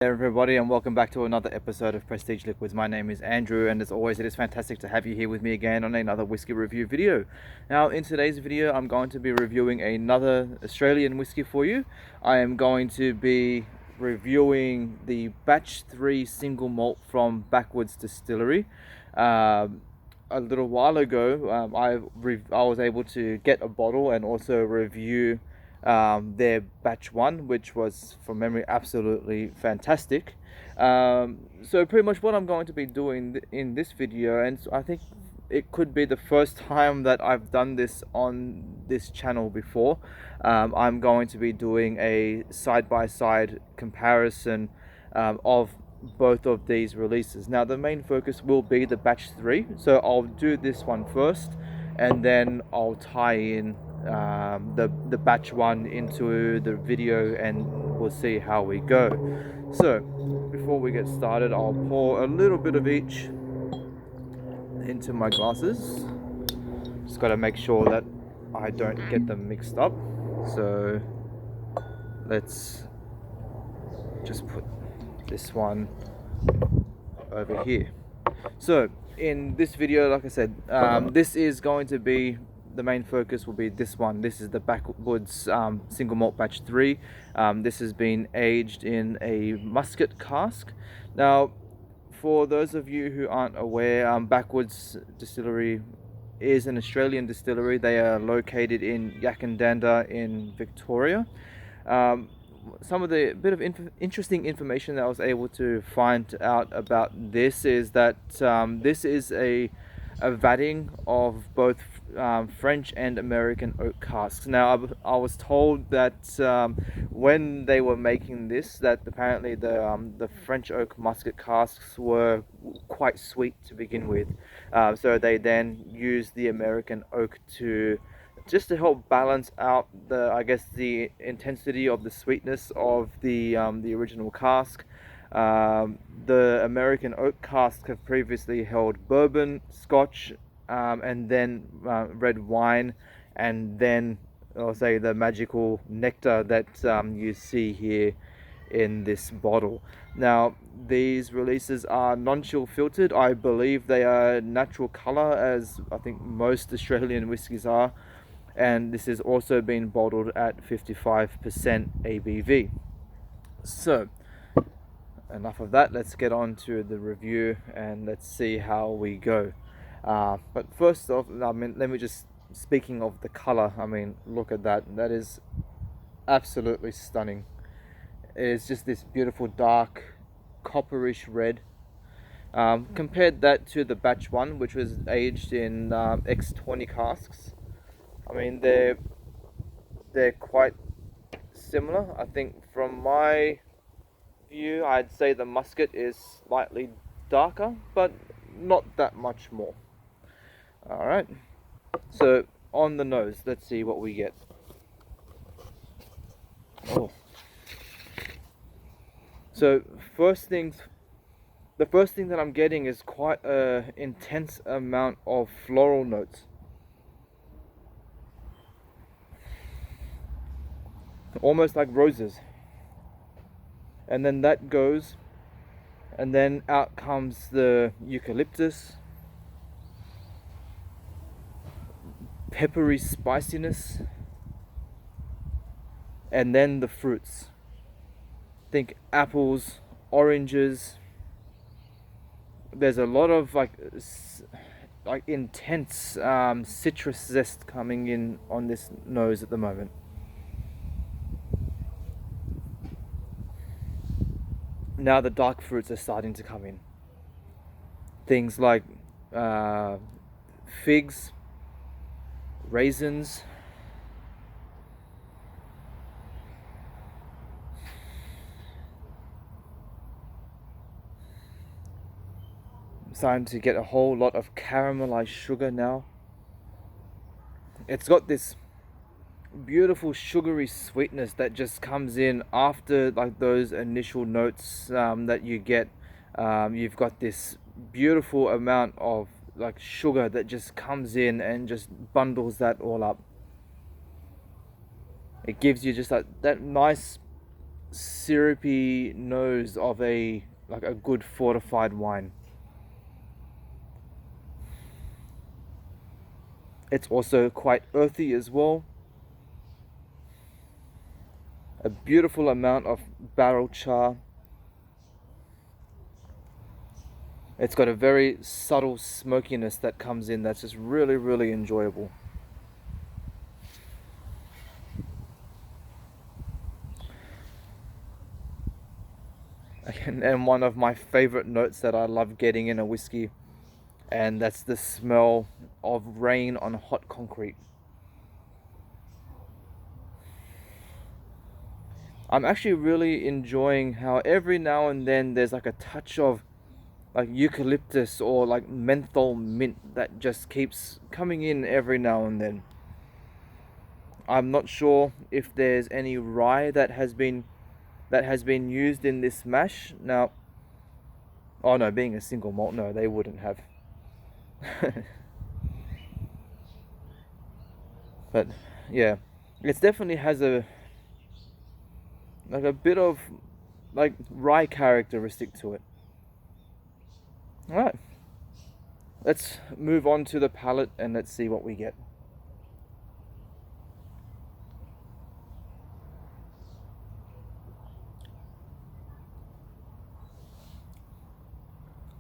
Hey everybody, and welcome back to another episode of Prestige Liquids. My name is Andrew, and as always it is fantastic to have you here with me again on another whiskey review video. Now in today's video I'm going to be reviewing another Australian whiskey for you. I am going to be reviewing the Batch 3 Single Malt from Backwoods Distillery. A little while ago I was able to get a bottle and also review their batch 1, which was from memory absolutely fantastic. So pretty much what I'm going to be doing in this video, and I think it could be the first time that I've done this on this channel before, I'm going to be doing a side-by-side comparison of both of these releases. Now the main focus will be the batch 3, so I'll do this one first and then I'll tie in the batch 1 into the video and we'll see how we go. So before we get started, I'll pour a little bit of each into my glasses. Just got to make sure that I don't get them mixed up. So let's just put this one over here. So in this video, like I said, this is going to be the main focus will be this one. This is the Backwoods Single Malt Batch 3. This has been aged in a muscat cask. Now for those of you who aren't aware, Backwoods Distillery is an Australian distillery. They are located in Yackandandah in Victoria. Some of the bit of interesting information that I was able to find out about this is that this is a vatting of both French and American oak casks. Now I was told that when they were making this, that apparently the French oak muscat casks were quite sweet to begin with, so they then used the American oak just to help balance out the intensity of the sweetness of the original cask. The American oak casks have previously held bourbon, scotch, and then red wine, and then I'll say the magical nectar that you see here in this bottle. Now these releases are non-chill filtered. I believe they are natural color, as I think most Australian whiskies are, and this has also been bottled at 55% ABV. So enough of that, let's get on to the review and let's see how we go. But first off, let me just, speaking of the color, look at that. That is absolutely stunning. It's just this beautiful dark copperish red. Compared that to the batch 1, which was aged in X20 casks. They're quite similar. I think from my view, I'd say the muscat is slightly darker, but not that much more. Alright, so on the nose, let's see what we get. Oh. So the first thing that I'm getting is quite an intense amount of floral notes. Almost like roses. And then that goes, and then out comes the eucalyptus, peppery spiciness, and then the fruits. Think apples, oranges. There's a lot of like intense citrus zest coming in on this nose at the moment. Now the dark fruits are starting to come in. Things like figs, raisins, I'm starting to get a whole lot of caramelized sugar now. It's got this beautiful sugary sweetness that just comes in after like those initial notes that you get. You've got this beautiful amount of like sugar that just comes in and just bundles that all up. It gives you just that nice syrupy nose of a good fortified wine. It's also quite earthy as well. A beautiful amount of barrel char. It's got a very subtle smokiness that comes in that's just really, really enjoyable. And one of my favorite notes that I love getting in a whiskey, and that's the smell of rain on hot concrete. I'm actually really enjoying how every now and then there's like a touch of like eucalyptus or like menthol mint that just keeps coming in every now and then. I'm not sure if there's any rye that has been used in this mash. Now, oh no, being a single malt, no, they wouldn't have. But yeah, it definitely has a bit of like rye characteristic to it. All right, let's move on to the palate and let's see what we get.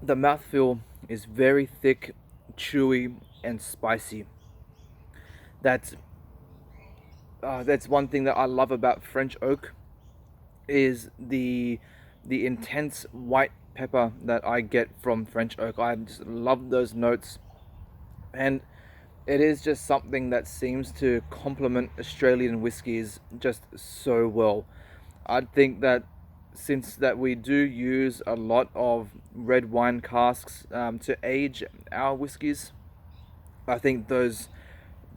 The mouthfeel is very thick, chewy, and spicy. That's one thing that I love about French oak, is the intense white pepper that I get from French oak. I just love those notes, and it is just something that seems to complement Australian whiskies just so well. I think that since that we do use a lot of red wine casks to age our whiskies, I think those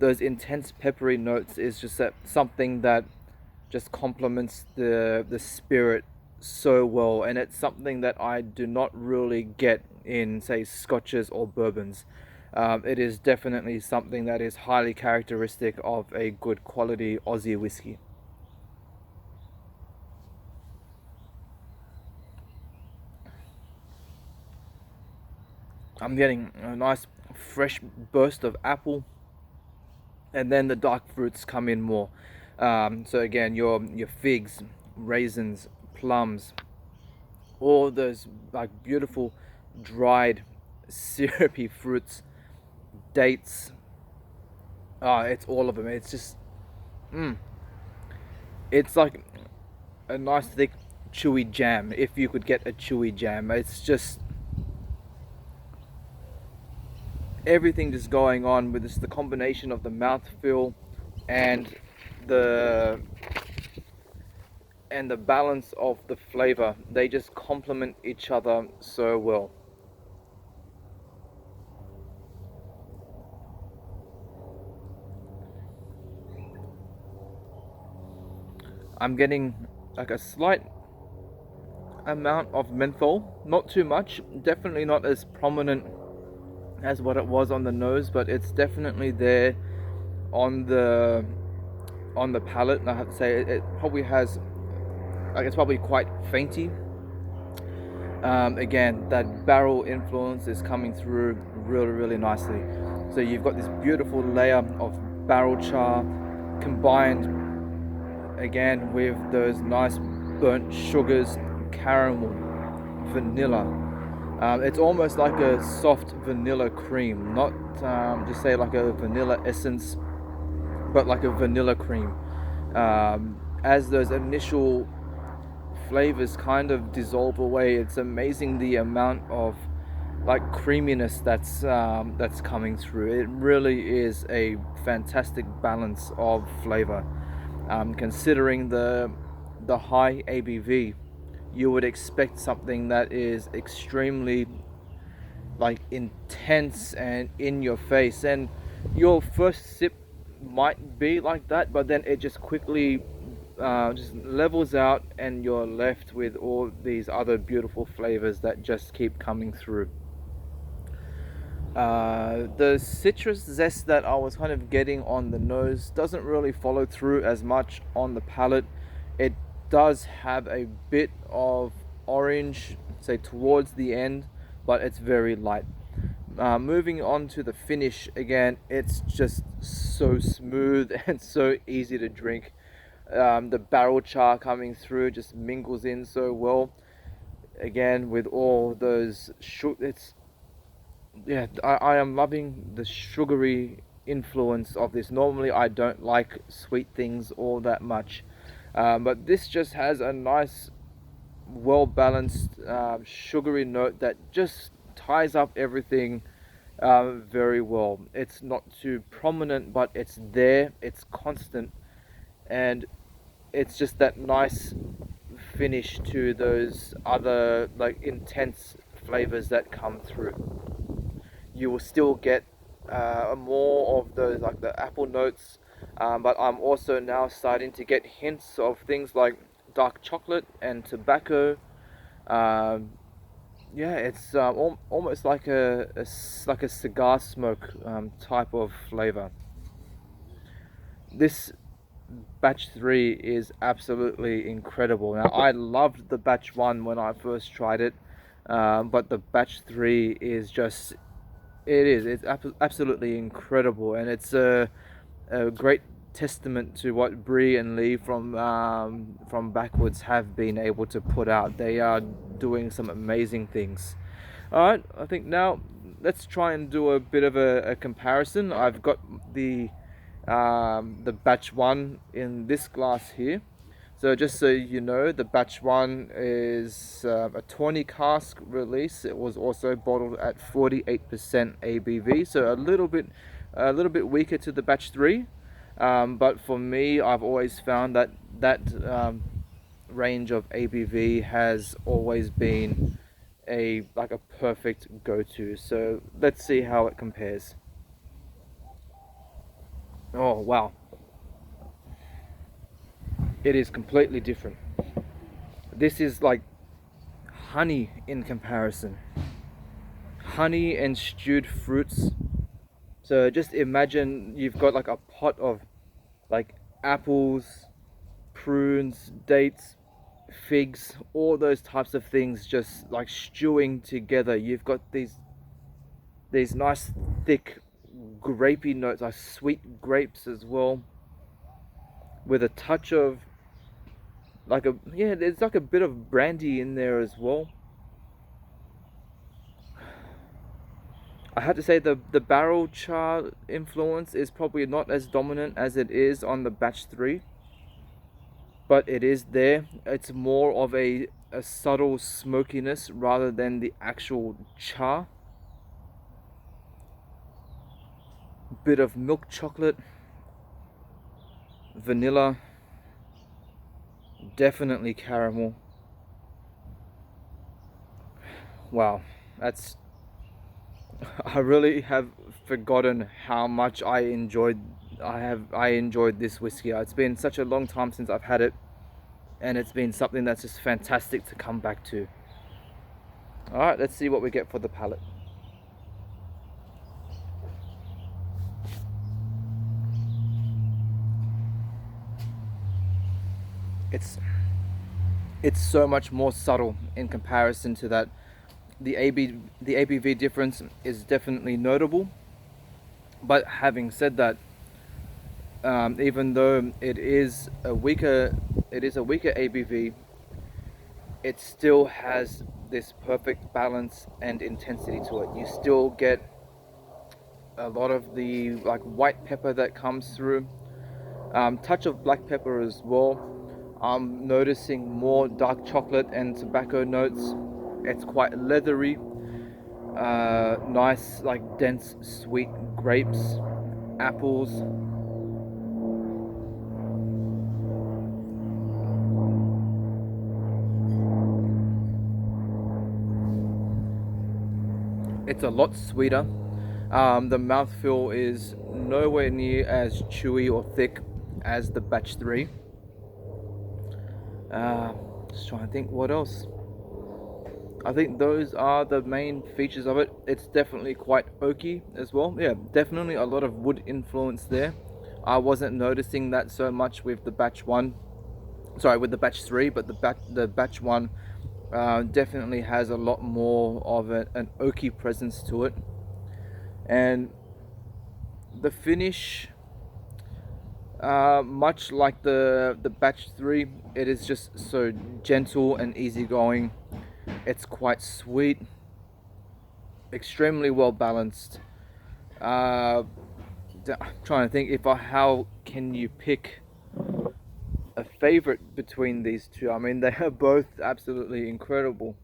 intense peppery notes is just something that just complements the spirit so well, and it's something that I do not really get in, say, scotches or bourbons. It is definitely something that is highly characteristic of a good quality Aussie whiskey. I'm getting a nice fresh burst of apple, and then the dark fruits come in more. So again, your figs, raisins, plums, all those like beautiful dried syrupy fruits, dates. It's all of them. It's just, it's like a nice thick chewy jam. If you could get a chewy jam, it's just everything just going on with this, the combination of the mouthfeel and the balance of the flavor. They just complement each other so well. I'm getting like a slight amount of menthol, not too much, definitely not as prominent as what it was on the nose, but it's definitely there on the palate. And I have to say it probably has, like, it's probably quite fainty. Again, that barrel influence is coming through really, really nicely. So you've got this beautiful layer of barrel char combined again with those nice burnt sugars, caramel, vanilla. It's almost like a soft vanilla cream, not just say like a vanilla essence, but like a vanilla cream. As those initial flavors kind of dissolve away, it's amazing the amount of like creaminess that's coming through. It really is a fantastic balance of flavor. Considering the high ABV, you would expect something that is extremely like intense and in your face, and your first sip might be like that, but then it just quickly just levels out and you're left with all these other beautiful flavors that just keep coming through. The citrus zest that I was kind of getting on the nose doesn't really follow through as much on the palate. It does have a bit of orange, say towards the end, but it's very light. Moving on to the finish, again, it's just so smooth and so easy to drink. The barrel char coming through just mingles in so well. Again, with all those it's, yeah, I am loving the sugary influence of this. Normally I don't like sweet things all that much, but this just has a nice, well balanced sugary note that just ties up everything very well. It's not too prominent, but it's there, it's constant, and it's just that nice finish to those other like intense flavors that come through. You will still get more of those like the apple notes, but I'm also now starting to get hints of things like dark chocolate and tobacco. Yeah, it's almost like like a cigar smoke type of flavor. This batch 3 is absolutely incredible. Now, I loved the batch 1 when I first tried it, but the batch 3 is just, it's absolutely incredible, and it's a great testament to what Bree and Lee from Backwoods have been able to put out. They are doing some amazing things. Alright, I think now let's try and do a bit of a comparison. I've got the batch 1 in this glass here. So just so you know, the batch 1 is a 20 cask release. It was also bottled at 48% ABV, so a little bit weaker to the batch 3. But for me, I've always found that range of ABV has always been a perfect go-to. So let's see how it compares. Oh wow, it is completely different. This is like honey in comparison. Honey and stewed fruits. So just imagine you've got like a pot of like apples, prunes, dates, figs, all those types of things just like stewing together. You've got these nice thick grapey notes, like sweet grapes as well, with a touch of like there's like a bit of brandy in there as well. I had to say the barrel char influence is probably not as dominant as it is on the batch 3, but it is there. It's more of a subtle smokiness rather than the actual char. Bit of milk chocolate, vanilla, definitely caramel. Wow, I really have forgotten how much I enjoyed this whiskey. It's been such a long time since I've had it, and it's been something that's just fantastic to come back to. Alright, let's see what we get for the palate. It's so much more subtle in comparison to that. The ABV difference is definitely notable, but having said that, even though it is a weaker ABV, it still has this perfect balance and intensity to it. You still get a lot of the like white pepper that comes through, touch of black pepper as well. I'm noticing more dark chocolate and tobacco notes. It's quite leathery, nice like dense sweet grapes, apples. It's a lot sweeter. The mouthfeel is nowhere near as chewy or thick as the batch 3. Just trying to think what else. I think those are the main features of it. It's definitely quite oaky as well. Yeah, definitely a lot of wood influence there. I wasn't noticing that so much with the batch 1. sorry, with the batch 3, but the batch 1 definitely has a lot more of an oaky presence to it, and the finish, much like the batch 3, it is just so gentle and easygoing. It's quite sweet, extremely well balanced. I'm trying to think how can you pick a favorite between these two. I mean, they are both absolutely incredible.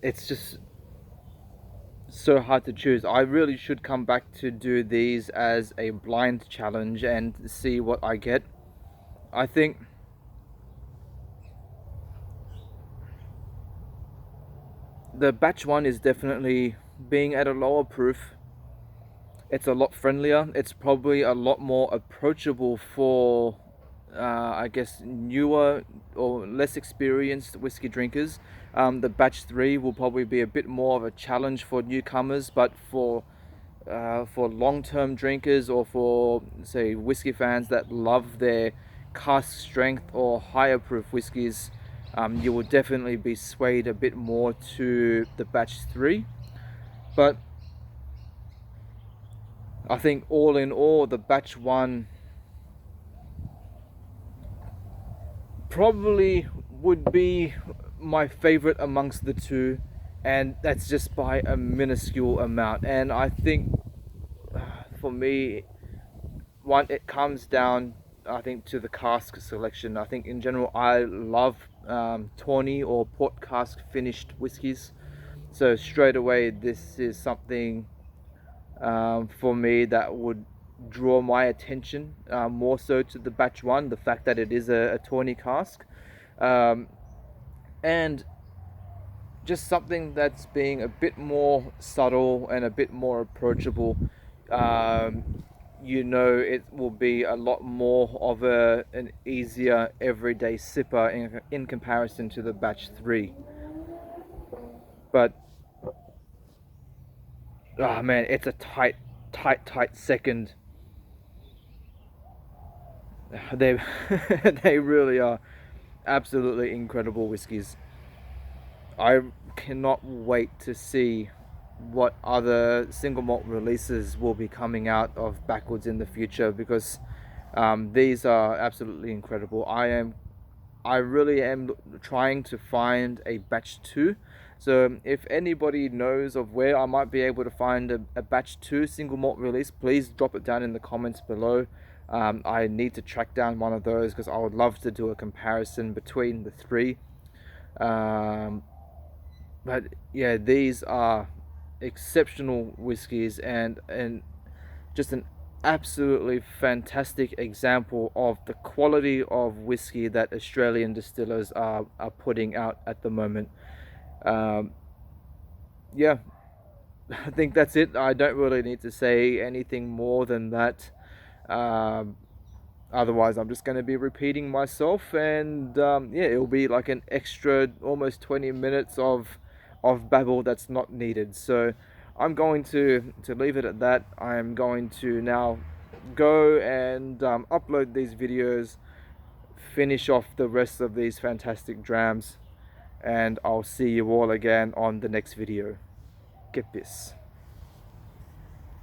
It's just so hard to choose. I really should come back to do these as a blind challenge and see what I get. I think the batch 1 is definitely, being at a lower proof, it's a lot friendlier. It's probably a lot more approachable for I guess newer or less experienced whiskey drinkers. The batch 3 will probably be a bit more of a challenge for newcomers, but for long-term drinkers, or for, say, whiskey fans that love their cask strength or higher proof whiskies, you will definitely be swayed a bit more to the batch 3. But I think all in all, the batch 1 probably would be my favorite amongst the two, and that's just by a minuscule amount. And I think for me, it comes down, I think, to the cask selection. I think in general I love tawny or port cask finished whiskies, so straight away this is something for me that would draw my attention more so to the batch 1, the fact that it is a tawny cask, and just something that's being a bit more subtle and a bit more approachable. It will be a lot more of an easier everyday sipper in comparison to the batch 3. But oh man, it's a tight second. They they really are absolutely incredible whiskies. I cannot wait to see what other single malt releases will be coming out of Backwoods in the future, because these are absolutely incredible. I really am trying to find a batch 2. So if anybody knows of where I might be able to find a batch 2 single malt release, please drop it down in the comments below. I need to track down one of those, because I would love to do a comparison between the 3. But yeah, these are exceptional whiskies, and just an absolutely fantastic example of the quality of whiskey that Australian distillers are putting out at the moment. Yeah, I think that's it. I don't really need to say anything more than that. Otherwise, I'm just going to be repeating myself, and yeah, it'll be like an extra almost 20 minutes of babble that's not needed. So I'm going to leave it at that. I'm going to now go and upload these videos, finish off the rest of these fantastic drams, and I'll see you all again on the next video. KIPPIS.